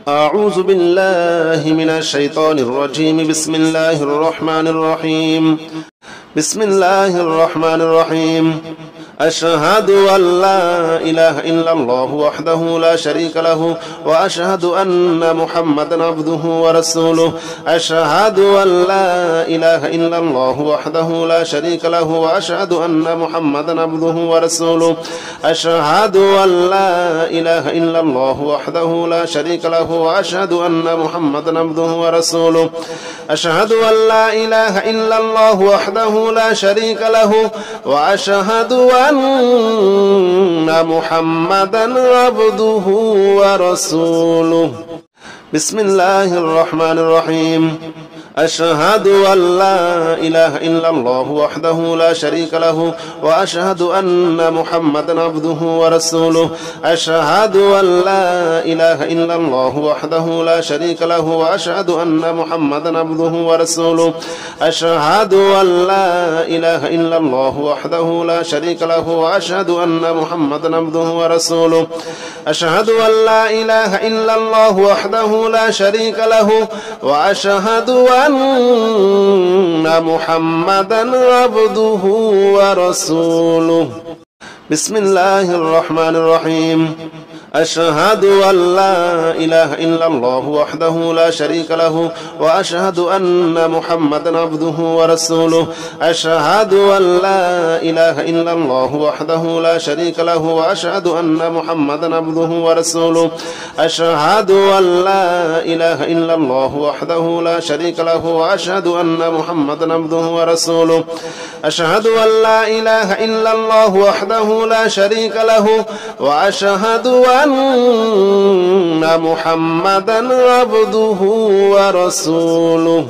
أعوذ بالله من الشيطان الرجيم. بسم الله الرحمن الرحيم. بسم الله الرحمن الرحيم. أشهد أن لا إله إلا الله وحده لا شريك له وأشهد أن محمدا عبده ورسوله. أشهد أن لا إله إلا الله وحده لا شريك له وأشهد أن محمدا عبده ورسوله. أشهد أن لا إله إلا الله وحده لا شريك له وأشهد أن محمدا عبده ورسوله. أشهد أن لا إله إلا الله وحده لا شريك له وأشهد أن محمدا عبده ورسوله. بسم الله الرحمن الرحيم. أشهد أن لا إله إلا الله وحده لا شريك له وأشهد أن محمدا عبده ورسوله. أشهد أن لا إله إلا الله وحده لا شريك له وأشهد أن محمدا عبده ورسوله. أشهد أن لا إله إلا الله وحده لا شريك له وأشهد أن محمدا عبده ورسوله. أشهد أن لا إله إلا الله وحده لا شريك له وأشهد أن محمدا عبده ورسوله. بسم الله الرحمن الرحيم. أشهد أن لا إله إلا الله وحده لا شريك له وأشهد أن محمدا عبده ورسوله. أشهد أن لا إله إلا الله وحده لا شريك له وأشهد أن محمدا عبده ورسوله. أشهد أن لا إله إلا الله وحده لا شريك له وأشهد أن محمدا عبده ورسوله. أشهد أن لا إله إلا الله وحده لا شريك له وأشهد أن محمدا عبده ورسوله.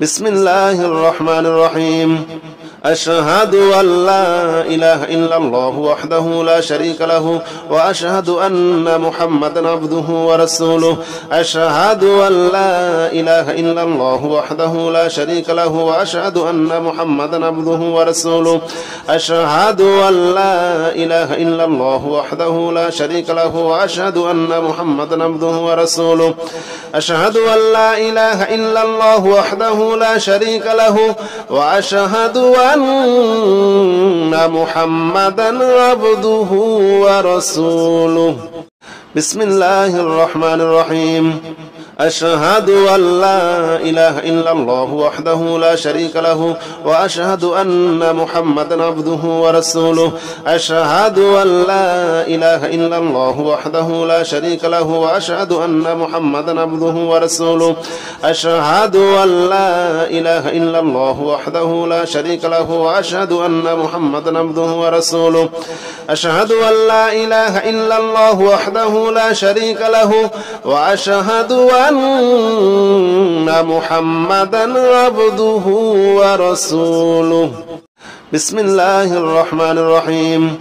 بسم الله الرحمن الرحيم. أشهد أن لا إله إلا الله وحده لا شريك له وأشهد أن محمدا عبده ورسوله. أشهد أن لا إله إلا الله وحده لا شريك له وأشهد أن محمدا عبده ورسوله. أشهد أن لا إله إلا الله وحده لا شريك له وأشهد أن محمدا عبده ورسوله. أشهد أن لا إله إلا الله وحده لا شريك له وأشهد أن محمدا عبده ورسوله. بسم الله الرحمن الرحيم. أشهد أن لا إله إلا الله وحده لا شريك له وأشهد أن محمدا عبده ورسوله. أشهد أن لا إله إلا الله وحده لا شريك له وأشهد أن محمدا عبده ورسوله. أشهد أن لا إله إلا الله وحده لا شريك له وأشهد أن محمدا عبده ورسوله. أشهد أن لا إله إلا الله وحده لا شريك له وأشهد أن محمدا عبده ورسوله. بسم الله الرحمن الرحيم.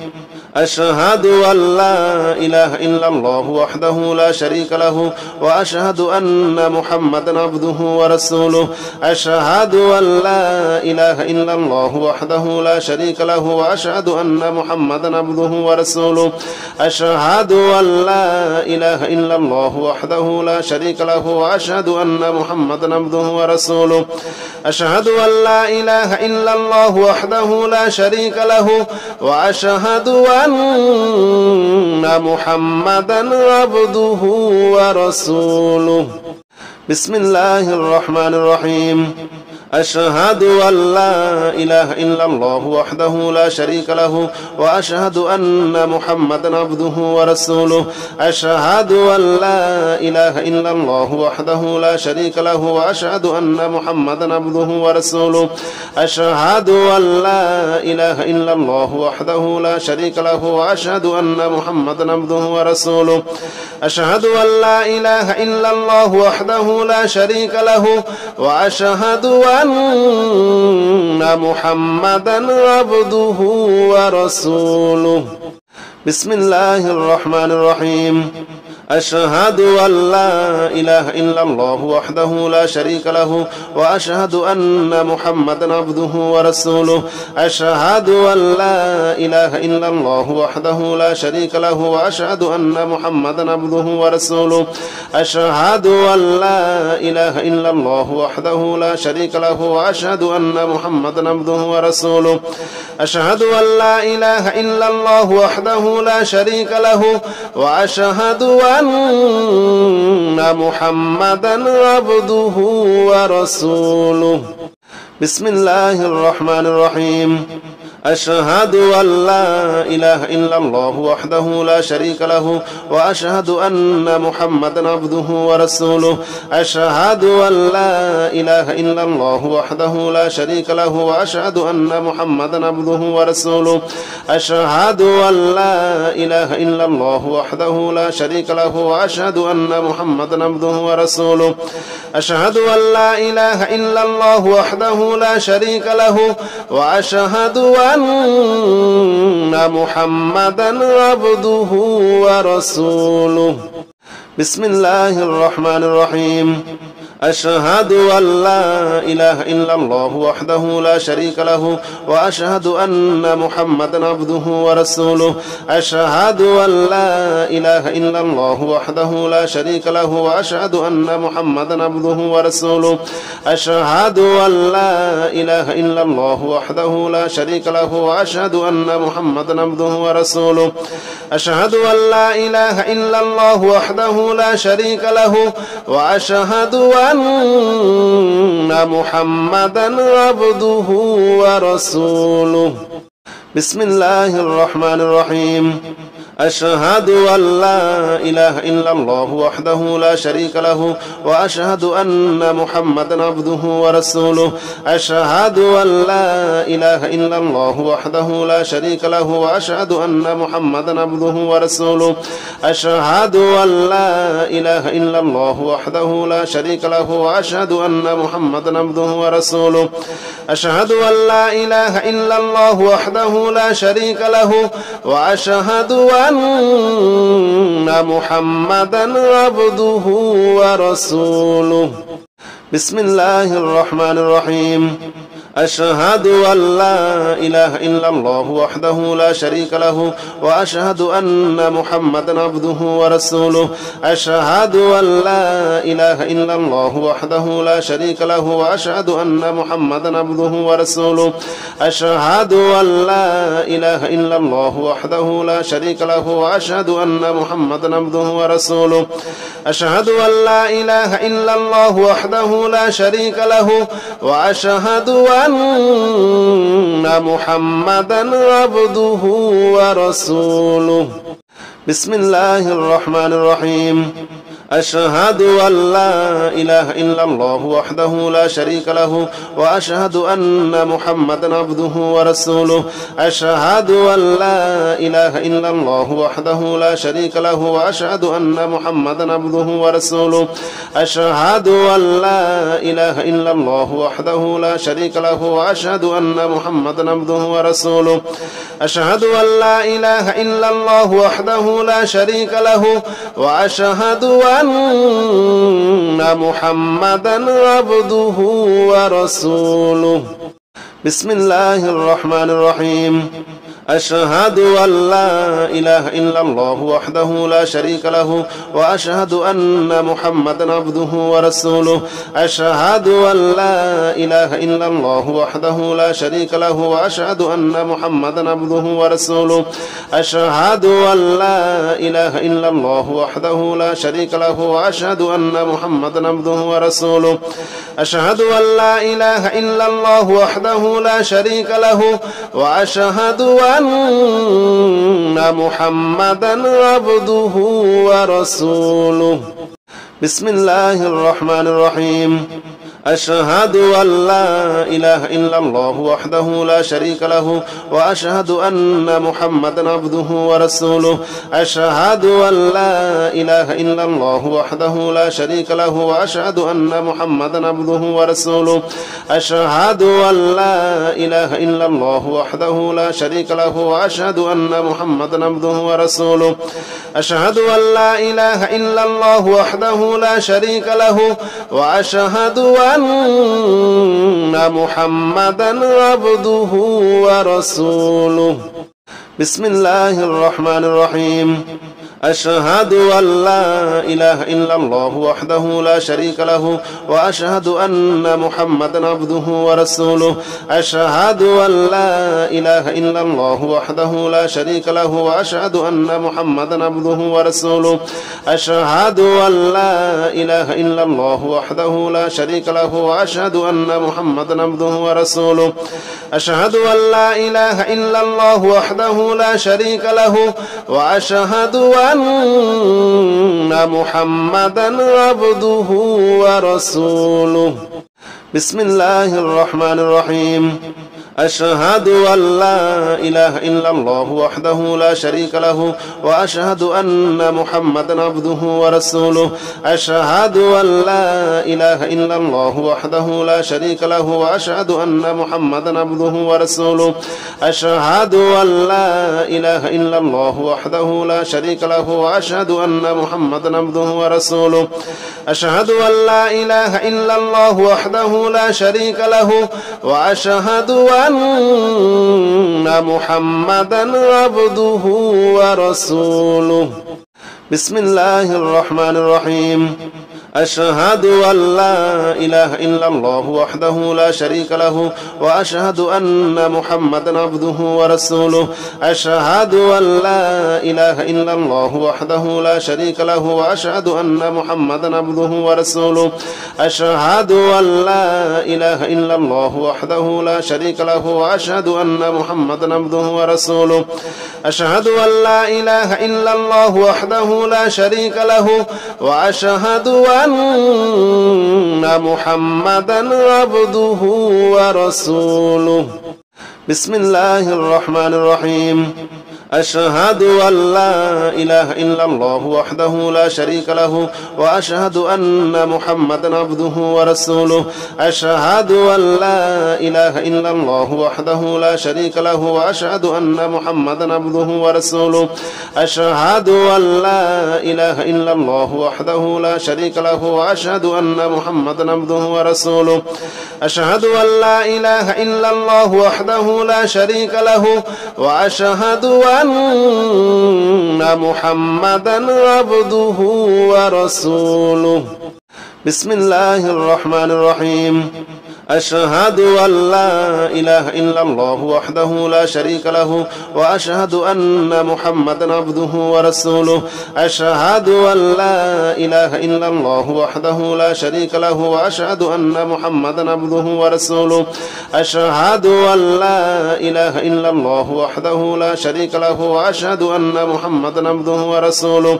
أشهد أن لا إله إلا الله وحده لا شريك له وأشهد أن محمدا عبده ورسوله. أشهد أن لا إله إلا الله وحده لا شريك له وأشهد أن محمدا عبده ورسوله. أشهد أن لا إله إلا الله وحده لا شريك له وأشهد أن محمدا عبده ورسوله. أشهد أن لا إله إلا الله وحده لا شريك له وأشهد أن محمدا عبده ورسوله. بسم الله الرحمن الرحيم. أشهد أن لا إله إلا الله وحده لا شريك له وأشهد أن محمدا عبده ورسوله. أشهد أن لا إله إلا الله وحده لا شريك له وأشهد أن محمدا عبده ورسوله. أشهد أن لا إله إلا الله وحده لا شريك له وأشهد أن محمدا عبده ورسوله. أشهد أن لا إله إلا الله وحده لا شريك له وأشهد أن محمدا عبده ورسوله. بسم الله الرحمن الرحيم. أشهد أن لا إله إلا الله وحده لا شريك له وأشهد أن محمدا عبده ورسوله أشهد أن لا إله إلا الله وحده لا شريك له وأشهد أن محمدا عبده ورسوله أشهد أن لا إله إلا الله وحده لا شريك له وأشهد أن محمدا عبده ورسوله أشهد أن لا إله إلا الله وحده لا شريك له وأشهد أن محمدا عبده ورسوله بسم الله الرحمن الرحيم أشهد أن لا إله إلا الله وحده لا شريك له وأشهد أن محمدا عبده ورسوله أشهد أن لا إله إلا الله وحده لا شريك له وأشهد أن محمدا عبده ورسوله أشهد أن لا إله إلا الله وحده لا شريك له وأشهد أن محمدا عبده ورسوله أشهد أن لا إله إلا الله وحده لا شريك له وأشهد أن محمدا عبده ورسوله بسم الله الرحمن الرحيم أشهد أن لا إله إلا الله وحده لا شريك له وأشهد أن محمدا عبده ورسوله أشهد أن لا إله إلا الله وحده لا شريك له وأشهد أن محمدا عبده ورسوله أشهد أن لا إله إلا الله وحده لا شريك له وأشهد أن محمدا عبده ورسوله أشهد أن لا إله إلا الله وحده لا شريك له وأشهد أن محمدا عبده ورسوله بسم الله الرحمن الرحيم أشهد أن لا إله إلا الله وحده لا شريك له وأشهد أن محمدا عبده ورسوله أشهد أن لا إله إلا الله وحده لا شريك له وأشهد أن محمدا عبده ورسوله أشهد أن لا إله إلا الله وحده لا شريك له وأشهد أن محمدا عبده ورسوله أشهد أن لا إله إلا الله وحده لا شريك له وأشهد أن محمدا عبده ورسوله بسم الله الرحمن الرحيم أشهد أن لا إله إلا الله وحده لا شريك له وأشهد أن محمدا عبده ورسوله أشهد أن لا إله إلا الله وحده لا شريك له وأشهد أن محمدا عبده ورسوله أشهد أن لا إله إلا الله وحده لا شريك له وأشهد أن محمدا عبده ورسوله أشهد أن لا إله إلا الله وحده لا شريك له وأشهد أن محمدا عبده ورسوله بسم الله الرحمن الرحيم أشهد أن لا إله إلا الله وحده لا شريك له وأشهد أن محمدا عبده ورسوله أشهد أن لا إله إلا الله وحده لا شريك له وأشهد أن محمدا عبده ورسوله أشهد أن لا إله إلا الله وحده لا شريك له وأشهد أن محمدا عبده ورسوله أشهد أن لا إله إلا الله وحده لا شريك له وأشهد أن محمدا عبده ورسوله بسم الله الرحمن الرحيم أشهد أن لا إله إلا الله وحده لا شريك له وأشهد أن محمدا عبده ورسوله أشهد أن لا إله إلا الله وحده لا شريك له وأشهد أن محمدا عبده ورسوله أشهد أن لا إله إلا الله وحده لا شريك له وأشهد أن محمدا عبده ورسوله أشهد أن لا إله إلا الله وحده لا شريك له وأشهد أن محمدا عبده ورسوله بسم الله الرحمن الرحيم أشهد أن لا إله إلا الله وحده لا شريك له وأشهد أن محمدا عبده ورسوله أشهد أن لا إله إلا الله وحده لا شريك له وأشهد أن محمدا عبده ورسوله أشهد أن لا إله إلا الله وحده لا شريك له وأشهد أن محمدا عبده ورسوله أشهد أن لا إله إلا الله وحده لا شريك له وأشهد أن محمدا عبده ورسوله بسم الله الرحمن الرحيم أشهد أن لا إله إلا الله وحده لا شريك له وأشهد أن محمدا عبده ورسوله أشهد أن لا إله إلا الله وحده لا شريك له وأشهد أن محمدا عبده ورسوله أشهد أن لا إله إلا الله وحده لا شريك له وأشهد أن محمدا عبده ورسوله أشهد أن لا إله إلا الله وحده لا شريك له وأشهد أن محمدا عبده ورسوله بسم الله الرحمن الرحيم أشهد أن لا إله إلا الله وحده لا شريك له وأشهد أن محمدا عبده ورسوله أشهد أن لا إله إلا الله وحده لا شريك له وأشهد أن محمدا عبده ورسوله أشهد أن لا إله إلا الله وحده لا شريك له وأشهد أن محمدا عبده ورسوله أشهد أن لا إله إلا الله وحده لا شريك له وأشهد أن محمدا عبده ورسوله بسم الله الرحمن الرحيم أشهد أن لا إله إلا الله وحده لا شريك له وأشهد أن محمدا عبده ورسوله أشهد أن لا إله إلا الله وحده لا شريك له وأشهد أن محمدا عبده ورسوله أشهد أن لا إله إلا الله وحده لا شريك له وأشهد أن محمدا عبده ورسوله أشهد أن لا إله إلا الله وحده لا شريك له وأشهد أن محمدا عبده ورسوله بسم الله الرحمن الرحيم أشهد أن لا إله إلا الله وحده لا شريك له وأشهد أن محمدا عبده ورسوله أشهد أن لا إله إلا الله وحده لا شريك له وأشهد أن محمدا عبده ورسوله أشهد أن لا إله إلا الله وحده لا شريك له وأشهد أن محمدا عبده ورسوله أشهد أن لا إله إلا الله وحده لا شريك له وأشهد أن محمدا عبده ورسوله بسم الله الرحمن الرحيم أشهد أن لا إله إلا الله وحده لا شريك له وأشهد أن محمدا عبده ورسوله أشهد أن لا إله إلا الله وحده لا شريك له وأشهد أن محمدا عبده ورسوله أشهد أن لا إله إلا الله وحده لا شريك له وأشهد أن محمدا عبده ورسوله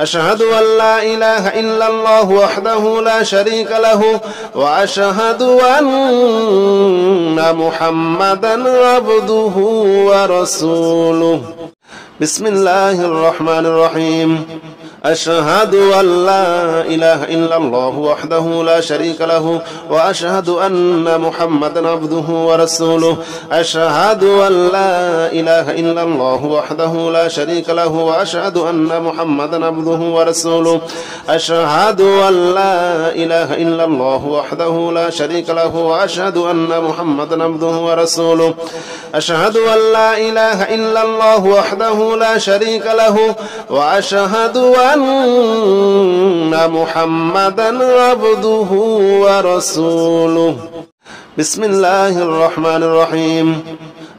أشهد أن لا إله إلا الله وحده لا شريك له وأشهد أن محمدا عبده ورسوله بسم الله الرحمن الرحيم أشهد أن لا إله إلا الله وحده لا شريك له وأشهد أن محمدا عبده ورسوله أشهد أن لا إله إلا الله وحده لا شريك له وأشهد أن محمدا عبده ورسوله أشهد أن لا إله إلا الله وحده لا شريك له وأشهد أن محمدا عبده ورسوله أشهد أن لا إله إلا الله وحده لا شريك له وأشهد أن محمدا عبده ورسوله بسم الله الرحمن الرحيم